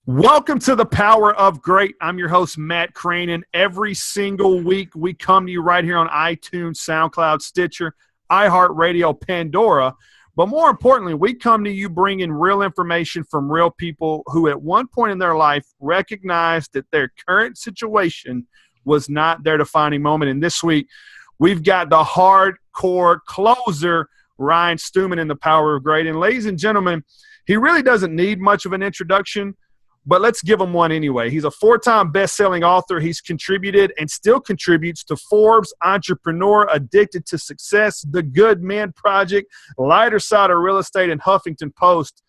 Welcome to the Power of Great. I'm your host, Matt Crane, and every single week we come to you right here on iTunes, SoundCloud, Stitcher, iHeartRadio, Pandora. But more importantly, we come to you bringing real information from real people who at one point in their life recognized that their current situation was not their defining moment. And this week, we've got the hardcore closer, Ryan Stewman, in the Power of Great. And ladies and gentlemen, he really doesn't need much of an introduction, but let's give him one anyway. He's a four-time best-selling author. He's contributed and still contributes to Forbes, Entrepreneur, Addicted to Success, The Good Men Project, Lighter Side of Real Estate, and Huffington Post.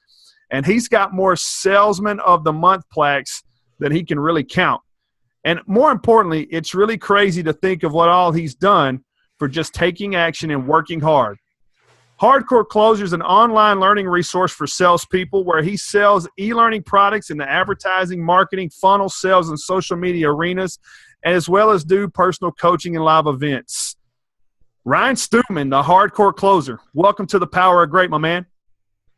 And he's got more Salesman of the Month plaques than he can really count. And more importantly, it's really crazy to think of what all he's done for just taking action and working hard. Hardcore Closer is an online learning resource for salespeople where he sells e-learning products in the advertising, marketing, funnel sales, and social media arenas, as well as do personal coaching and live events. Ryan Stewman, the Hardcore Closer. Welcome to the Power of Great, my man.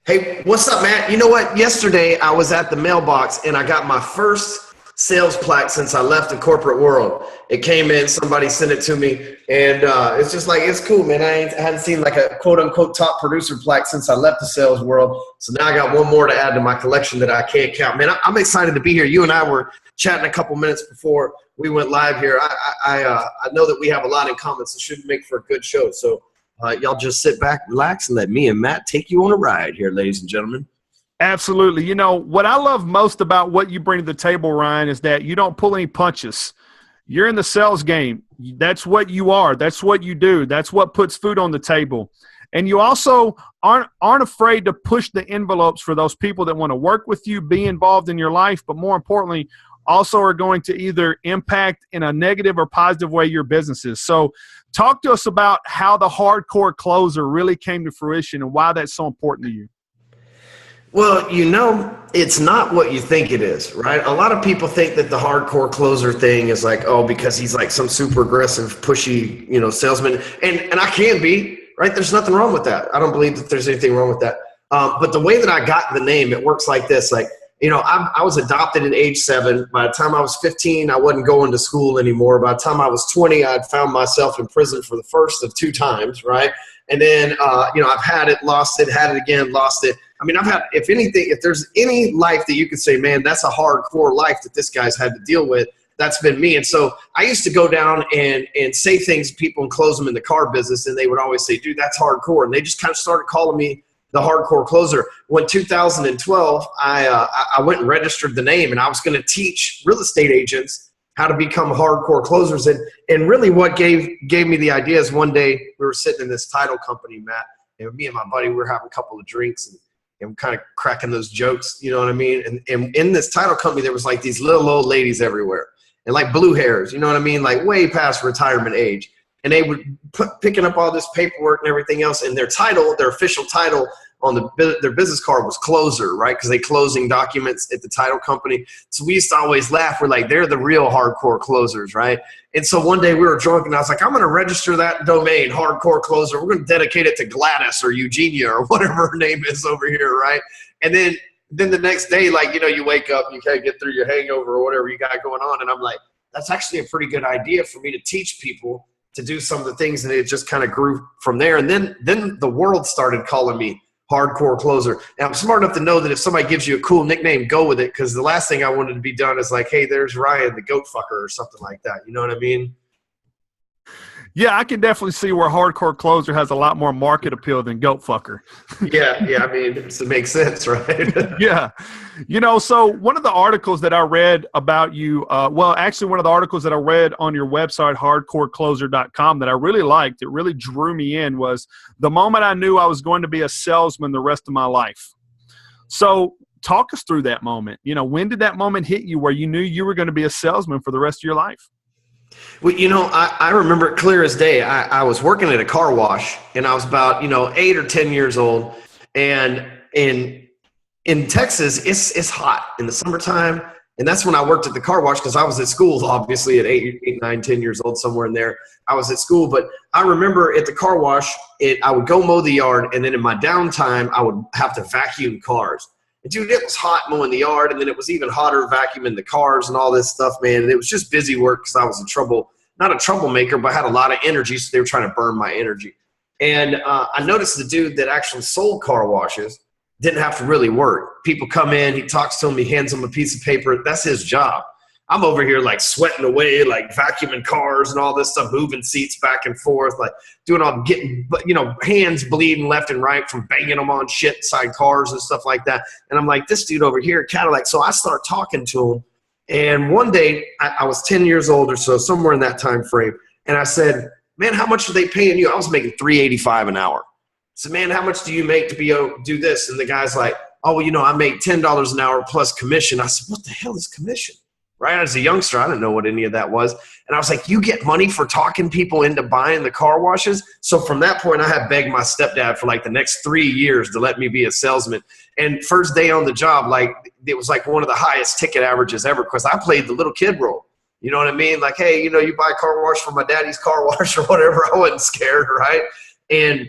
Hey, what's up, Matt? You know what? Yesterday I was at the mailbox and I got my first sales plaque since I left the corporate world. It came in, somebody sent it to me, and it's just like, it's cool, man. I hadn't seen like a quote-unquote top producer plaque since I left the sales world, so now I got one more to add to my collection that I can't count. Man, I'm excited to be here. You and I were chatting a couple minutes before we went live here. I know that we have a lot in common, so it should make for a good show. So y'all just sit back, relax, and let me and Matt take you on a ride here, ladies and gentlemen. Absolutely. You know, what I love most about what you bring to the table, Ryan, is that you don't pull any punches. You're in the sales game. That's what you are. That's what you do. That's what puts food on the table. And you also aren't afraid to push the envelopes for those people that want to work with you, be involved in your life, but more importantly, also are going to either impact in a negative or positive way your businesses. So talk to us about how the Hardcore Closer really came to fruition and why that's so important to you. Well, you know, it's not what you think it is, right? A lot of people think that the hardcore closer thing is like, oh, because he's like some super aggressive, pushy, salesman. And I can be, right? There's nothing wrong with that. I don't believe that there's anything wrong with that. But the way that I got the name, it works like this. Like, I was adopted at age 7. By the time I was 15, I wasn't going to school anymore. By the time I was 20, I'd found myself in prison for the first of 2 times, right? And then, I've had it, lost it, had it again, lost it. I mean, I've had, if there's any life that you could say, man, that's a hardcore life that this guy's had to deal with, that's been me. And so I used to go down and say things to people and close them in the car business, and they would always say, dude, that's hardcore. And they just kind of started calling me the Hardcore Closer. When 2012, I went and registered the name, and I was going to teach real estate agents how to become hardcore closers. And really what gave me the idea is one day we were sitting in this title company, Matt, and me and my buddy, we were having a couple of drinks and kind of cracking those jokes, you know what I mean? And in this title company, there was like these little old ladies everywhere and like blue hairs, you know what I mean? Like way past retirement age. And they would picking up all this paperwork and everything else, and their official title on their business card was closer, right? Because they closing documents at the title company. So we used to always laugh. We're like, they're the real hardcore closers, right? And so one day we were drunk, and I was like, I'm going to register that domain, Hardcore Closer. We're going to dedicate it to Gladys or Eugenia or whatever her name is over here, right? And then the next day, like, you wake up, you can't get through your hangover or whatever you got going on. And I'm like, that's actually a pretty good idea for me to teach people to do some of the things. And it just kind of grew from there. And then the world started calling me Hardcore Closer. And I'm smart enough to know that if somebody gives you a cool nickname, go with it. Because the last thing I wanted to be done is like, hey, there's Ryan, the goat fucker, or something like that. You know what I mean? Yeah, I can definitely see where Hardcore Closer has a lot more market appeal than goat fucker. Yeah, I mean, it makes sense, right? Yeah. So one of the articles that I read about you, one of the articles that I read on your website, hardcorecloser.com, that I really liked, it really drew me in, was the moment I knew I was going to be a salesman the rest of my life. So talk us through that moment. When did that moment hit you where you knew you were going to be a salesman for the rest of your life? Well, I remember it clear as day. I was working at a car wash, and I was about, 8 or 10 years old. And in Texas, it's hot in the summertime. And that's when I worked at the car wash, because I was at school, obviously, at 8, 9, 10 years old, somewhere in there. I was at school. But I remember at the car wash, I would go mow the yard, and then in my downtime, I would have to vacuum cars. And dude, it was hot mowing the yard, and then it was even hotter vacuuming the cars and all this stuff, man. And it was just busy work because I was not a troublemaker, but had a lot of energy, so they were trying to burn my energy. And I noticed the dude that actually sold car washes didn't have to really work. People come in, he talks to them, he hands them a piece of paper. That's his job. I'm over here like sweating away, like vacuuming cars and all this stuff, moving seats back and forth, like doing all, getting, hands bleeding left and right from banging them on shit inside cars and stuff like that. And I'm like, this dude over here, Cadillac. So I start talking to him. And one day I was 10 years old or so, somewhere in that time frame. And I said, man, how much are they paying you? I was making $3.85 an hour. I said, man, how much do you make to be able to do this? And the guy's like, oh, well, I make $10 an hour plus commission. I said, what the hell is commission? Right? As a youngster, I didn't know what any of that was. And I was like, you get money for talking people into buying the car washes? So from that point, I had begged my stepdad for like the next 3 years to let me be a salesman. And first day on the job, like it was like one of the highest ticket averages ever because I played the little kid role. You know what I mean? Like, hey, you buy a car wash from my daddy's car wash or whatever. I wasn't scared, right? And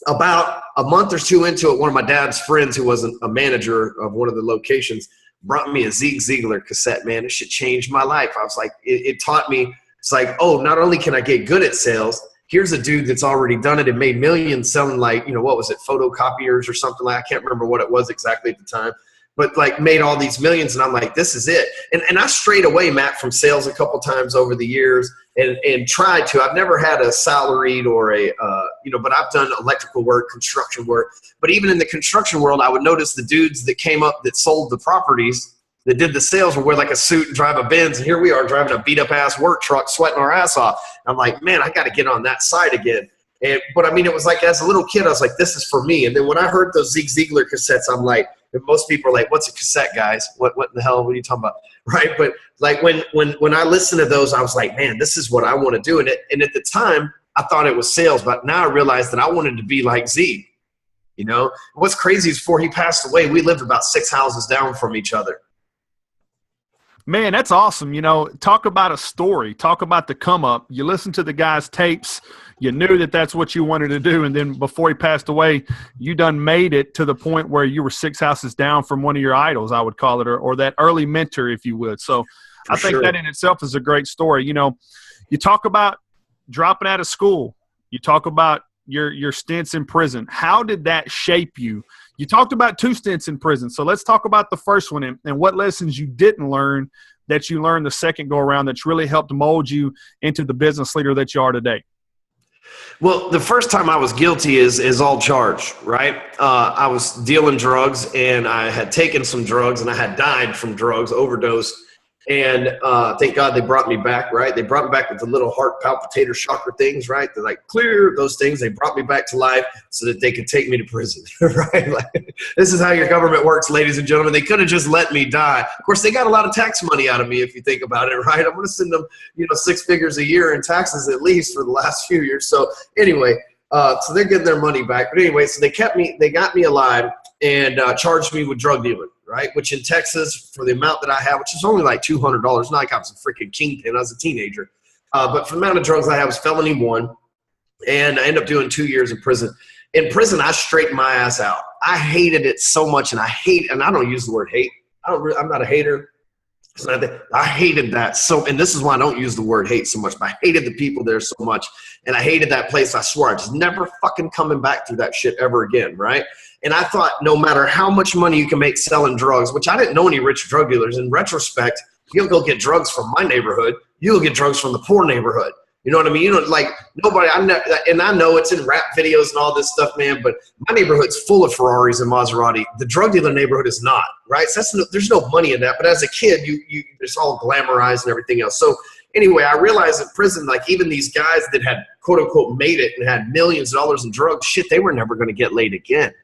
about a month or two into it, one of my dad's friends who was a manager of one of the locations brought me a Zeke Ziegler cassette, man. It should change my life. I was like, it taught me, it's like, oh, not only can I get good at sales, here's a dude that's already done it and made millions selling like, what was it, photocopiers or something like, I can't remember what it was exactly at the time, but like made all these millions. And I'm like, this is it. And I strayed away, Matt, from sales a couple times over the years and tried to. I've never had a salaried or but I've done electrical work, construction work. But even in the construction world, I would notice the dudes that came up that sold the properties, that did the sales, would wear like a suit and drive a Benz. And here we are driving a beat up ass work truck, sweating our ass off. And I'm like, man, I got to get on that side again. But I mean, it was like as a little kid, I was like, this is for me. And then when I heard those Zeke Ziegler cassettes, I'm like, and most people are like, what's a cassette, guys? What in the hell? What are you talking about? Right? But like when I listened to those, I was like, man, this is what I want to do. And at the time, I thought it was sales, but now I realized that I wanted to be like Zeke. What's crazy is before he passed away, we lived about 6 houses down from each other. Man, that's awesome. Talk about a story. Talk about the come up. You listen to the guy's tapes. You knew that that's what you wanted to do. And then before he passed away, you done made it to the point where you were 6 houses down from one of your idols, I would call it, or that early mentor, if you would. So I think that in itself is a great story. You talk about dropping out of school. You talk about your stints in prison. How did that shape you? You talked about 2 stints in prison. So let's talk about the first one and what lessons you didn't learn that you learned the second go around that's really helped mold you into the business leader that you are today. Well, the first time I was guilty is all charged, right? I was dealing drugs, and I had taken some drugs, and I had died from drugs, overdose. And thank God they brought me back, right? They brought me back with the little heart palpitator shocker things, right? They're like, clear those things. They brought me back to life so that they could take me to prison, right? Like, this is how your government works, ladies and gentlemen. They could have just let me die. Of course, they got a lot of tax money out of me if you think about it, right? I'm going to send them, 6 figures a year in taxes at least for the last few years. So anyway, so they're getting their money back. But anyway, so they got me alive and charged me with drug dealing. Right, which in Texas, for the amount that I have, which is only like $200, not like I was a freaking kingpin. I was a teenager, but for the amount of drugs I have, was felony 1, and I ended up doing 2 years in prison. In prison, I straightened my ass out. I hated it so much, and I don't use the word hate. I'm not a hater. I hated that so, and this is why I don't use the word hate so much. But I hated the people there so much, and I hated that place. I swear, I just never fucking coming back through that shit ever again, right? And I thought, no matter how much money you can make selling drugs, which I didn't know any rich drug dealers. In retrospect, you'll go get drugs from my neighborhood. You'll get drugs from the poor neighborhood. You know what I mean? Like nobody. And I know it's in rap videos and all this stuff, man. But my neighborhood's full of Ferraris and Maserati. The drug dealer neighborhood is not, right? So there's no money in that. But as a kid, it's all glamorized and everything else. So anyway, I realized in prison, like even these guys that had quote unquote made it and had millions of dollars in drugs, shit, they were never going to get laid again.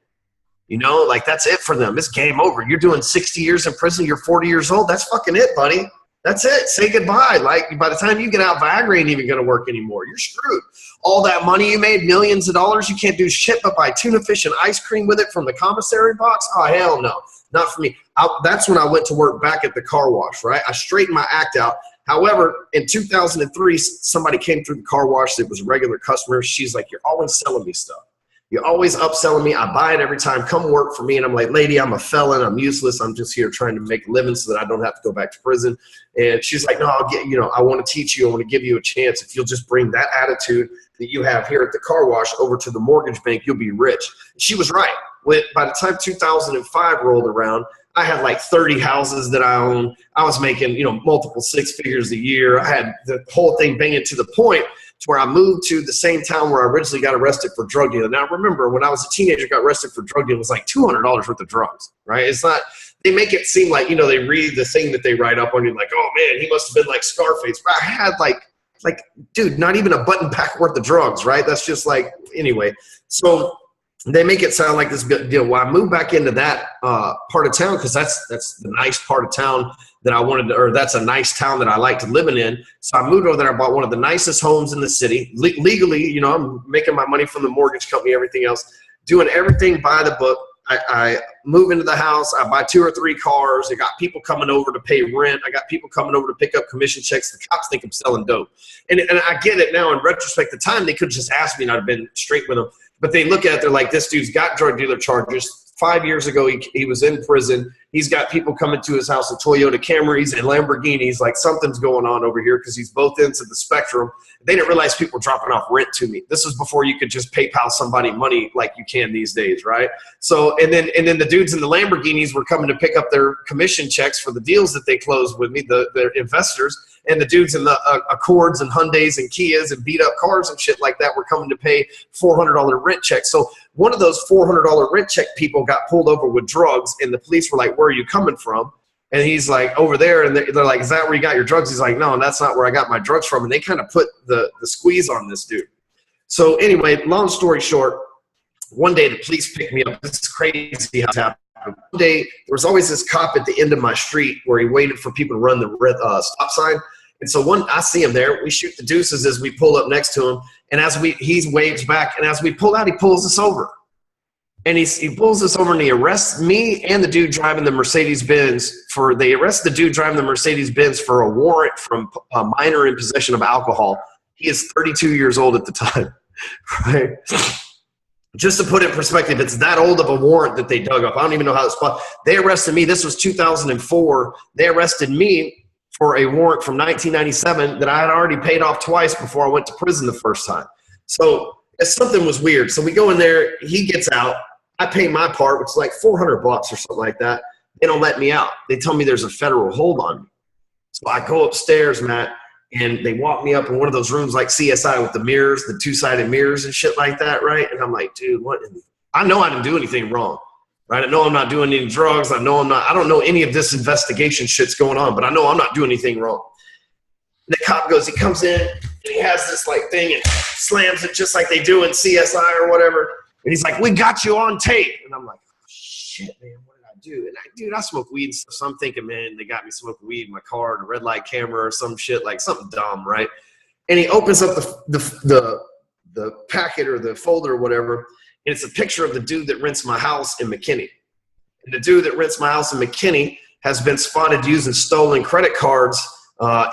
Like that's it for them. It's game over. You're doing 60 years in prison. You're 40 years old. That's fucking it, buddy. That's it. Say goodbye. Like by the time you get out, Viagra ain't even going to work anymore. You're screwed. All that money you made, millions of dollars, you can't do shit but buy tuna fish and ice cream with it from the commissary box. Oh, hell no. Not for me. That's when I went to work back at the car wash, right? I straightened my act out. However, in 2003, somebody came through the car wash that was a regular customer. She's like, you're always selling me stuff. You're always upselling me. I buy it every time. Come work for me. And I'm like, lady, I'm a felon. I'm useless. I'm just here trying to make a living so that I don't have to go back to prison. And she's like, no, I want to teach you. I want to give you a chance. If you'll just bring that attitude that you have here at the car wash over to the mortgage bank, you'll be rich. She was right. By the time 2005 rolled around, I had like 30 houses that I owned. I was making, multiple six figures a year. I had the whole thing banging to the point to where I moved to the same town where I originally got arrested for drug dealing. Now, remember, when I was a teenager, got arrested for drug dealing, it was like $200 worth of drugs, right? It's not, they make it seem like, they read the thing that they write up on you, like, oh man, he must have been like Scarface. But I had like, dude, not even a button pack worth of drugs, right? That's just like, anyway. So they make it sound like this good deal. Well, I moved back into that part of town because that's the nice part of town that I wanted to, or that's a nice town that I like to live in. So I moved over there. I bought one of the nicest homes in the city. Legally, I'm making my money from the mortgage company, everything else, doing everything by the book. I move into the house. I buy 2 or 3 cars. I got people coming over to pay rent. I got people coming over to pick up commission checks. The cops think I'm selling dope. And I get it now in retrospect. The time they could just ask me and I'd have been straight with them. But they look at it, they're like, this dude's got drug dealer charges. 5 years ago, he was in prison. He's got people coming to his house in Toyota Camrys and Lamborghinis. Like, something's going on over here because he's both ends of the spectrum. They didn't realize people were dropping off rent to me. This was before you could just PayPal somebody money like you can these days, right? So, and then the dudes in the Lamborghinis were coming to pick up their commission checks for the deals that they closed with me, the investors. And the dudes in the Accords and Hyundais and Kias and beat up cars and shit like that were coming to pay $400 rent checks. So one of those $400 rent check people got pulled over with drugs, and the police were like, where are you coming from? And he's like, over there. And they're like, is that where you got your drugs? He's like, no, and that's not where I got my drugs from. And they kind of put the squeeze on this dude. So anyway, long story short, one day the police picked me up. This is crazy how it happened. One day, there was always this cop at the end of my street where he waited for people to run the stop sign. And so I see him there. We shoot the deuces as we pull up next to him. And he waves back. And as we pull out, he pulls us over. And he pulls us over and he arrests me and the dude driving the Mercedes-Benz they arrest the dude driving the Mercedes-Benz for a warrant from a minor in possession of alcohol. He is 32 years old at the time, right? Just to put it in perspective, it's that old of a warrant that they dug up. I don't even know how it's spot. They arrested me. This was 2004. They arrested me for a warrant from 1997 that I had already paid off twice before I went to prison the first time. So something was weird. So we go in there. He gets out. I pay my part, which is like $400 or something like that. They don't let me out. They tell me there's a federal hold on me. So I go upstairs, Matt, and they walk me up in one of those rooms like CSI with the mirrors, the 2-sided mirrors and shit like that, right? And I'm like, dude, what? I know I didn't do anything wrong, right? I know I'm not doing any drugs. I don't know any of this investigation shit's going on, but I know I'm not doing anything wrong. And the cop he comes in, and he has this like thing and slams it just like they do in CSI or whatever. And he's like, we got you on tape. And I'm like, oh, shit, man, what did I do? And I smoke weed and stuff. So I'm thinking, man, they got me smoking weed in my car and a red light camera or some shit, like something dumb, right? And he opens up the packet or the folder or whatever, and it's a picture of the dude that rents my house in McKinney. And the dude that rents my house in McKinney has been spotted using stolen credit cards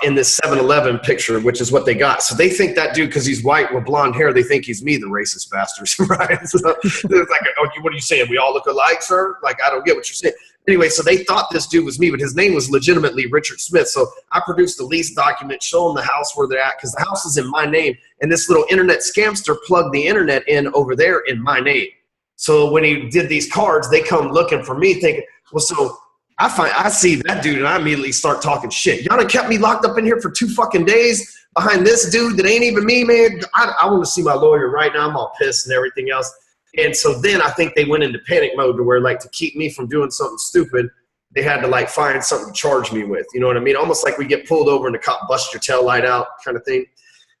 in this 7-Eleven picture, which is what they got. So they think that dude, because he's white with blonde hair, they think he's me, the racist bastards, right? So it's like, oh, what are you saying? We all look alike, sir? Like, I don't get what you're saying. Anyway, so they thought this dude was me, but his name was legitimately Richard Smith. So I produced the lease document, show them the house where they're at, because the house is in my name. And this little internet scamster plugged the internet in over there in my name. So when he did these cards, they come looking for me thinking, well, so I see that dude and I immediately start talking shit. Y'all done kept me locked up in here for 2 fucking days behind this dude that ain't even me, man. I want to see my lawyer right now. I'm all pissed and everything else. And so then I think they went into panic mode to where, like, to keep me from doing something stupid, they had to, like, find something to charge me with. You know what I mean? Almost like we get pulled over and the cop busts your tail light out kind of thing.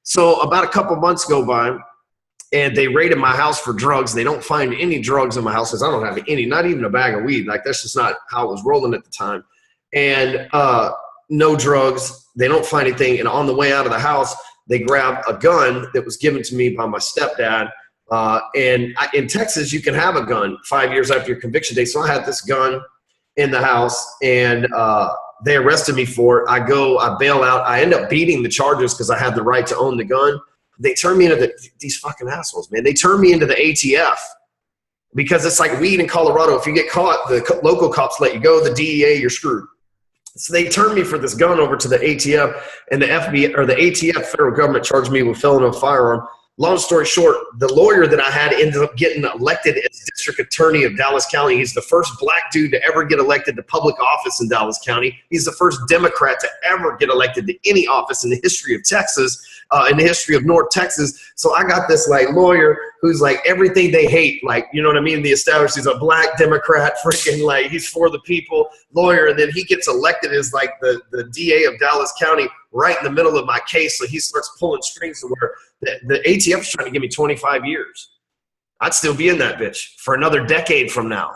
So about a couple months go by, and they raided my house for drugs. They don't find any drugs in my house because I don't have any, not even a bag of weed. Like, that's just not how it was rolling at the time. And no drugs. They don't find anything. And on the way out of the house, they grab a gun that was given to me by my stepdad. In Texas, you can have a gun 5 years after your conviction date. So I had this gun in the house, and they arrested me for it. I bail out. I end up beating the charges because I had the right to own the gun. they turned me into these fucking assholes, man. They turned me into the ATF because it's like weed in Colorado. If you get caught, the local cops let you go. The DEA, you're screwed. So they turned me for this gun over to the ATF, and the FBI or the ATF, federal government, charged me with felon on firearm. Long story short, the lawyer that I had ended up getting elected as district attorney of Dallas County. He's the first black dude to ever get elected to public office in Dallas County. He's the first Democrat to ever get elected to any office in the history of Texas, in the history of North Texas. So I got this like lawyer who's like everything they hate, like, you know what I mean? The established, he's a black Democrat, freaking like he's for the people lawyer. And then he gets elected as like the DA of Dallas County right in the middle of my case. So he starts pulling strings to where the ATF is trying to give me 25 years. I'd still be in that bitch for another decade from now.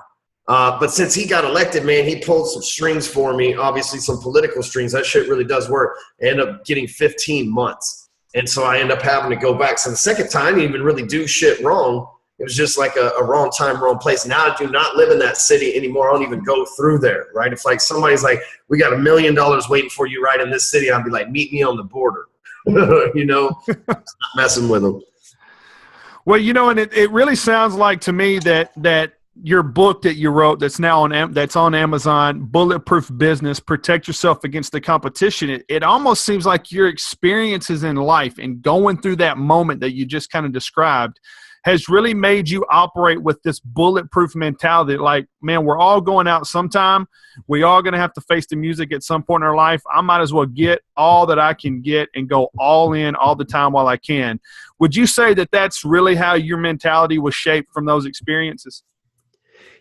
But since he got elected, man, he pulled some strings for me, obviously some political strings. That shit really does work. I end up getting 15 months. And so I end up having to go back. So the second time, I didn't even really do shit wrong. It was just like a wrong time, wrong place. Now I do not live in that city anymore. I don't even go through there, right? If like somebody's like, we got $1 million waiting for you right in this city, I'd be like, meet me on the border. You know, not messing with them. Well, you know, and it really sounds like to me that your book that you wrote that's now on Amazon, Bulletproof Business, Protect Yourself Against the Competition. It almost seems like your experiences in life and going through that moment that you just kind of described has really made you operate with this bulletproof mentality. Like, man, we're all going out sometime. We all going to have to face the music at some point in our life. I might as well get all that I can get and go all in all the time while I can. Would you say that that's really how your mentality was shaped from those experiences?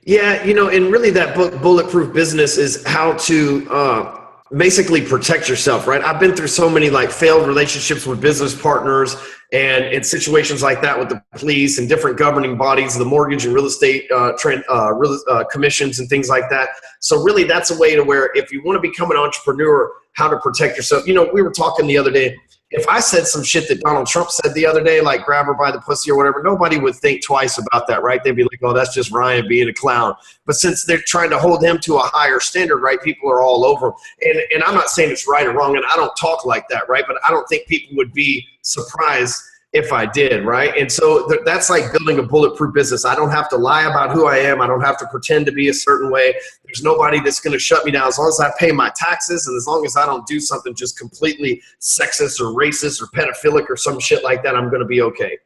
Yeah, you know, and really that book, Bulletproof Business, is how to basically protect yourself, right? I've been through so many like failed relationships with business partners and in situations like that with the police and different governing bodies, the mortgage and real estate commissions and things like that. So really that's a way to where if you want to become an entrepreneur, how to protect yourself. You know, we were talking the other day, if I said some shit that Donald Trump said the other day, like grab her by the pussy or whatever, nobody would think twice about that, right? They'd be like, oh, that's just Ryan being a clown. But since they're trying to hold him to a higher standard, right, people are all over him. And I'm not saying it's right or wrong, and I don't talk like that, right? But I don't think people would be surprised if I did, right? And so that's like building a bulletproof business. I don't have to lie about who I am. I don't have to pretend to be a certain way. There's nobody that's going to shut me down. As long as I pay my taxes and as long as I don't do something just completely sexist or racist or pedophilic or some shit like that, I'm going to be okay.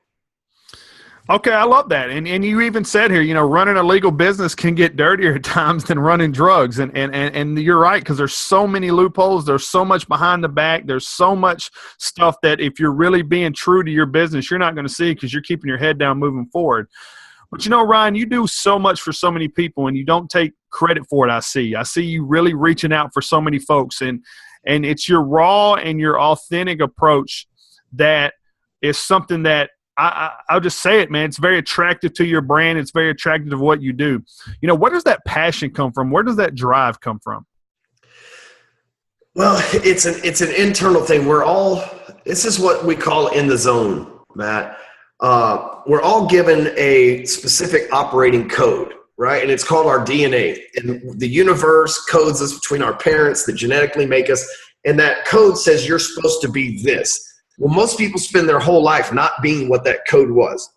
Okay, I love that. And you even said here, you know, running a legal business can get dirtier at times than running drugs. And you're right, because there's so many loopholes. There's so much behind the back. There's so much stuff that if you're really being true to your business, you're not going to see because you're keeping your head down moving forward. But, you know, Ryan, you do so much for so many people and you don't take credit for it, I see you really reaching out for so many folks. And it's your raw and your authentic approach that is something that I'll just say it, man. It's very attractive to your brand. It's very attractive to what you do. You know, where does that passion come from? Where does that drive come from? Well, it's an internal thing. This is what we call in the zone, Matt. We're all given a specific operating code, right? And it's called our DNA. And the universe codes us between our parents that genetically make us. And that code says you're supposed to be this. Well, most people spend their whole life not being what that code was.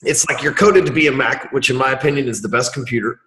It's like you're coded to be a Mac, which in my opinion is the best computer.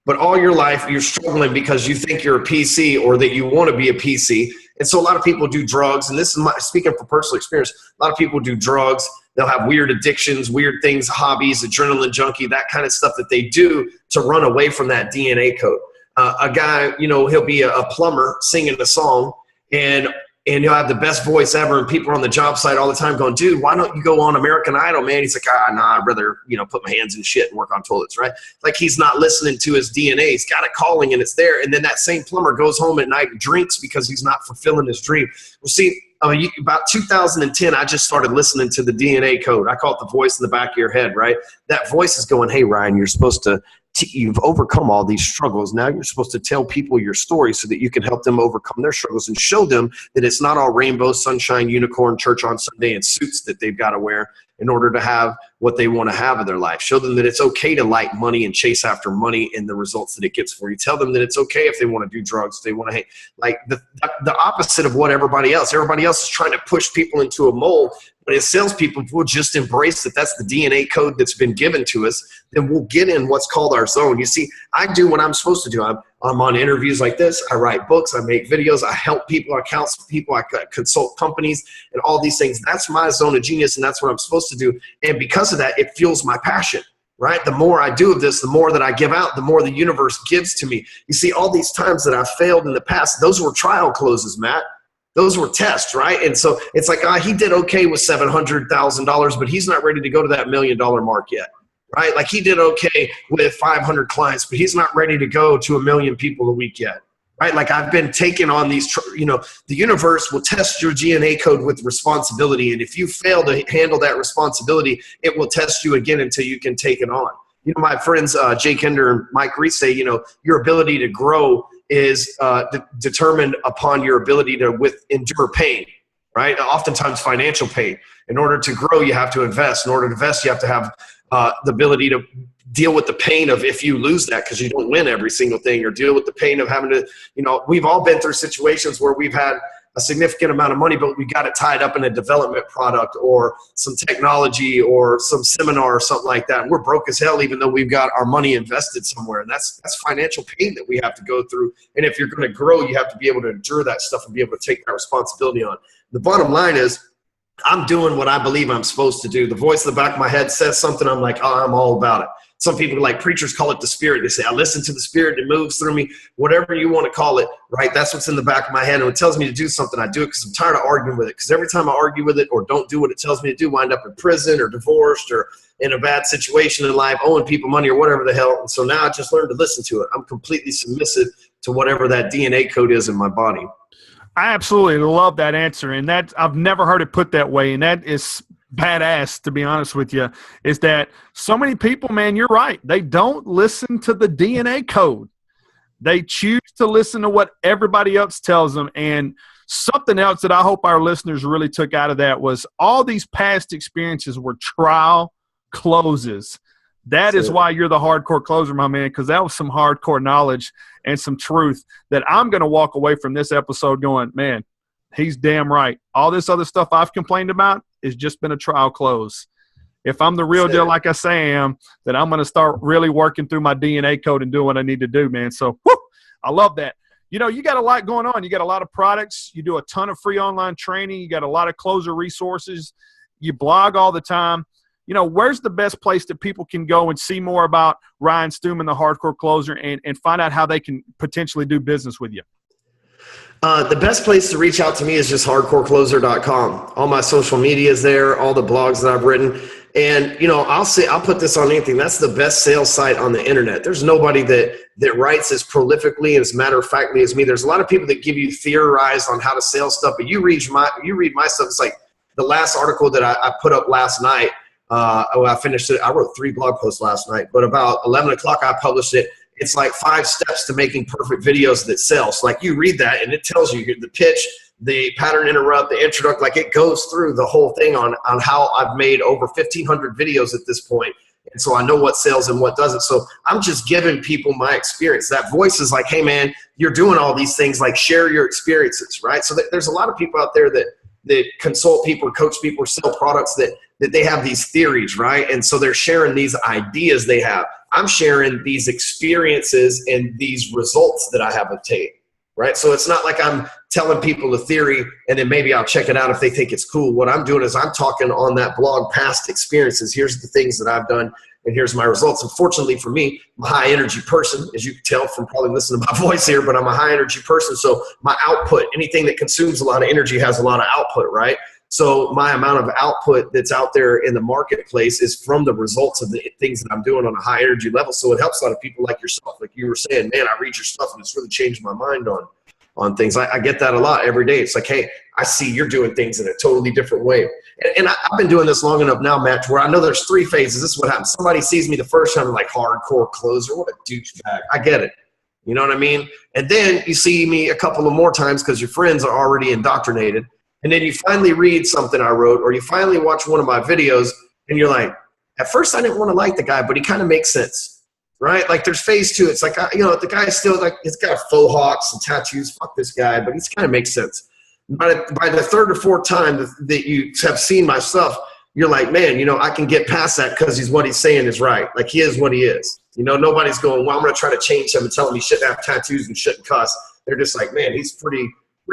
But all your life you're struggling because you think you're a PC or that you want to be a PC. And so a lot of people do drugs. And this is speaking from personal experience. A lot of people do drugs. They'll have weird addictions, weird things, hobbies, adrenaline junkie, that kind of stuff that they do to run away from that DNA code. A guy, you know, he'll be a plumber singing a song and he'll have the best voice ever, and people are on the job site all the time going, dude, why don't you go on American Idol, man? He's like, nah, I'd rather, you know, put my hands in shit and work on toilets, right? Like he's not listening to his DNA. He's got a calling and it's there. And then that same plumber goes home at night and drinks because he's not fulfilling his dream. Well, see, about 2010, I just started listening to the DNA code. I call it the voice in the back of your head, right? That voice is going, hey, Ryan, you're supposed to you've overcome all these struggles. Now you're supposed to tell people your story so that you can help them overcome their struggles and show them that it's not all rainbow, sunshine, unicorn, church on Sunday, and suits that they've got to wear. in order to have what they want to have in their life. Show them that it's okay to like money and chase after money and the results that it gets for you. Tell them that it's okay if they want to do drugs, if they want to hate. Like the opposite of what everybody else is trying to push people into a mold. But as salespeople, if we'll just embrace that that's the DNA code that's been given to us, then we'll get in what's called our zone. You see, I do what I'm supposed to do. I'm on interviews like this. I write books. I make videos. I help people. I counsel people. I consult companies and all these things. That's my zone of genius, and that's what I'm supposed to do. And because of that, it fuels my passion, right? The more I do of this, the more that I give out, the more the universe gives to me. You see, all these times that I've failed in the past, those were trial closes, Matt. Those were tests, right? And so it's like, he did okay with $700,000, but he's not ready to go to that $1 million mark yet, right? Like he did okay with 500 clients, but he's not ready to go to 1 million people a week yet, right? Like I've been taking on these, the universe will test your DNA code with responsibility. And if you fail to handle that responsibility, it will test you again until you can take it on. My friends, Jake Hinder and Mike Reese say, your ability to grow is determined upon your ability to endure pain, right? Oftentimes financial pain. In order to grow, you have to invest. In order to invest, you have to have the ability to deal with the pain of if you lose that because you don't win every single thing, or deal with the pain of having to, we've all been through situations where we've had a significant amount of money, but we got it tied up in a development product or some technology or some seminar or something like that. And we're broke as hell, even though we've got our money invested somewhere. And that's financial pain that we have to go through. And if you're going to grow, you have to be able to endure that stuff and be able to take that responsibility on. The bottom line is, I'm doing what I believe I'm supposed to do. The voice in the back of my head says something, I'm like, I'm all about it. Some people, like preachers, call it the spirit. They say, I listen to the spirit, it moves through me, whatever you want to call it, right? That's what's in the back of my head. And it tells me to do something, I do it because I'm tired of arguing with it. Because every time I argue with it or don't do what it tells me to do, wind up in prison or divorced or in a bad situation in life, owing people money or whatever the hell. And so now I just learned to listen to it. I'm completely submissive to whatever that DNA code is in my body. I absolutely love that answer. And that I've never heard it put that way. And that is badass, to be honest with you, is that so many people, man, you're right. They don't listen to the DNA code. They choose to listen to what everybody else tells them. And something else that I hope our listeners really took out of that was all these past experiences were trial closes. That is why you're the hardcore closer, my man, because that was some hardcore knowledge and some truth that I'm going to walk away from this episode going, man, he's damn right. All this other stuff I've complained about has just been a trial close. If I'm the real deal like I say I am, then I'm going to start really working through my DNA code and doing what I need to do, man. So I love that. You got a lot going on. You got a lot of products. You do a ton of free online training. You got a lot of closer resources. You blog all the time. Where's the best place that people can go and see more about Ryan Stewman, the hardcore closer, and find out how they can potentially do business with you? The best place to reach out to me is just hardcorecloser.com. All my social media is there, all the blogs that I've written. And, I'll put this on anything. That's the best sales site on the internet. There's nobody that writes as prolifically and as matter-of-factly as me. There's a lot of people that give you theorized on how to sell stuff, but you read my stuff. It's like the last article that I put up last night. I finished it. I wrote 3 blog posts last night, but about 11 o'clock I published it. It's like 5 steps to making perfect videos that sell. So like you read that and it tells you the pitch, the pattern interrupt, the introduction, like it goes through the whole thing on how I've made over 1,500 videos at this point. And so I know what sells and what doesn't. So I'm just giving people my experience. That voice is like, hey man, you're doing all these things, like share your experiences, right? So there's a lot of people out there that consult people, coach people, sell products that they have these theories, right? And so they're sharing these ideas they have. I'm sharing these experiences and these results that I have obtained, right? So it's not like I'm telling people a theory and then maybe I'll check it out if they think it's cool. What I'm doing is I'm talking on that blog past experiences. Here's the things that I've done and here's my results. And fortunately for me, I'm a high energy person, as you can tell from probably listening to my voice here, but I'm a high energy person. So my output, anything that consumes a lot of energy has a lot of output, right? So my amount of output that's out there in the marketplace is from the results of the things that I'm doing on a high energy level. So it helps a lot of people like yourself. Like you were saying, man, I read your stuff and it's really changed my mind on things. I get that a lot every day. It's like, hey, I see you're doing things in a totally different way. And I've been doing this long enough now, Matt, to where I know there's 3 phases. This is what happens. Somebody sees me the first time, like hardcore closer. What a douchebag. I get it. You know what I mean? And then you see me a couple of more times because your friends are already indoctrinated. And then you finally read something I wrote, or you finally watch one of my videos, And you're like, at first I didn't want to like the guy, but he kind of makes sense, right? Like there's phase two. It's like, the guy's still like, he's got faux hawks and tattoos. Fuck this guy, but he's kind of makes sense. By the third or fourth time that you have seen my stuff, you're like, man, I can get past that because what he's saying is right. Like he is what he is. Nobody's going, well, I'm going to try to change him and tell him he shouldn't have tattoos and shouldn't cuss. They're just like, man, he's pretty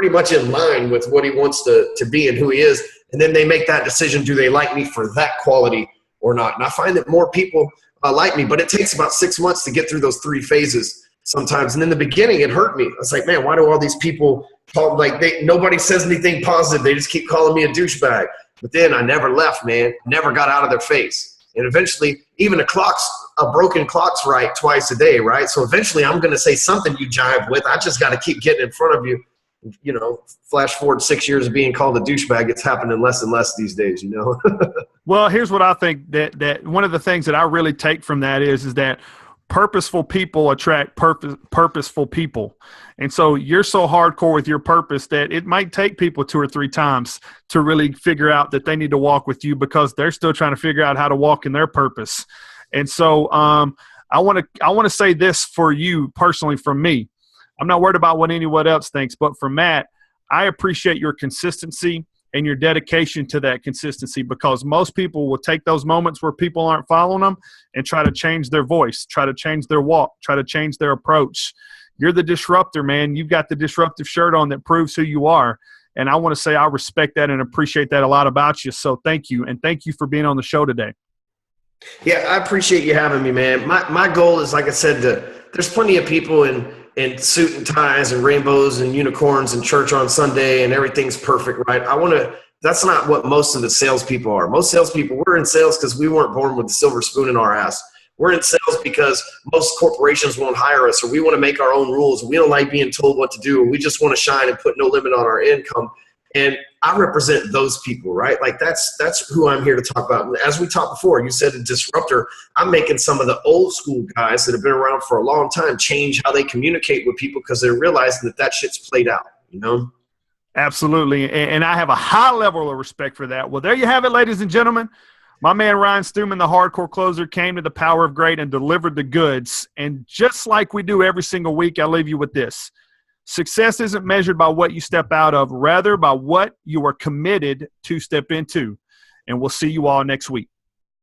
much in line with what he wants to be and who he is. And then they make that decision. Do they like me for that quality or not? And I find that more people like me, but it takes about 6 months to get through those 3 phases sometimes. And in the beginning, it hurt me. I was like, man, why do all these people talk like nobody says anything positive? They just keep calling me a douchebag. But then I never left, man. Never got out of their face. And eventually, even a broken clock's right twice a day, right? So eventually I'm going to say something you jive with. I just got to keep getting in front of you. Flash forward 6 years of being called a douchebag, it's happening less and less these days, Well, here's what I think that one of the things that I really take from that is that purposeful people attract purposeful people. And so you're so hardcore with your purpose that it might take people 2 or 3 times to really figure out that they need to walk with you because they're still trying to figure out how to walk in their purpose. And so I want to say this for you personally from me. I'm not worried about what anyone else thinks, but for Matt, I appreciate your consistency and your dedication to that consistency, because most people will take those moments where people aren't following them and try to change their voice, try to change their walk, try to change their approach. You're the disruptor, man. You've got the disruptive shirt on that proves who you are. And I want to say I respect that and appreciate that a lot about you. So thank you. And thank you for being on the show today. Yeah, I appreciate you having me, man. My goal is, like I said, there's plenty of people in suit and ties and rainbows and unicorns and church on Sunday and everything's perfect, right? That's not what most of the salespeople are. Most salespeople, we're in sales because we weren't born with the silver spoon in our ass. We're in sales because most corporations won't hire us, or we want to make our own rules. We don't like being told what to do. We just want to shine and put no limit on our income. And I represent those people, right? Like that's who I'm here to talk about. And as we talked before, you said a disruptor. I'm making some of the old school guys that have been around for a long time change how they communicate with people because they're realizing that shit's played out, Absolutely. And I have a high level of respect for that. Well, there you have it, ladies and gentlemen. My man Ryan Stewman, the hardcore closer, came to the Power of Great and delivered the goods. And just like we do every single week, I'll leave you with this. Success isn't measured by what you step out of, rather by what you are committed to step into. And we'll see you all next week.